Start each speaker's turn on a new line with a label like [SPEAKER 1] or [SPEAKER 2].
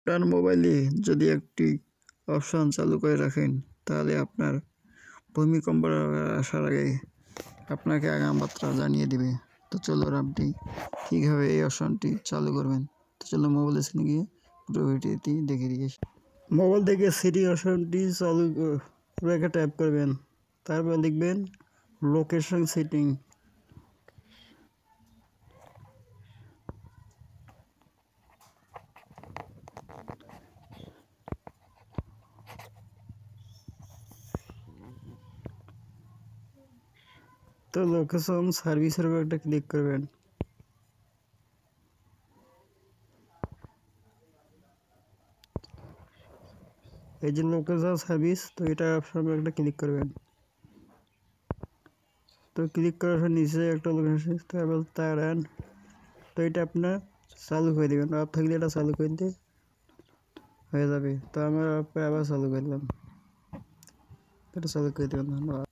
[SPEAKER 1] আপনার মোবাইলে যদি একটি অপশন চালু করে রাখেন তাহলে আপনার ভূমিকম্প আসার আগে আপনাকে আগাম বার্তা জানিয়ে দিবে। তো চলুন আপনি কীভাবে এই অপশনটি চালু করবেন। তো চলুন মোবাইল স্ক্রিনে গিয়ে পুরো ভিডিওটি দেখে দিয়েছি। মোবাইল থেকে সিটি অপশনটি চালু রেখে ট্যাপ করবেন, তারপর লিখবেন লোকেশন সেটিং। তো লোকেশন সার্ভিসের উপর একটা ক্লিক করবেন। এই যে লোকেশন সার্ভিস, তো এটা অপশন একটা ক্লিক করবেন। তো ক্লিক করার পর নিচে একটা লোকেশন তারপর তো এটা আপনার চালু করে দেবেন। অফ থাকলে এটা চালু করে দিতে হয়ে যাবে। তো আমরা আবার চালু করলাম, এটা চালু করে দেবেন। ধন্যবাদ।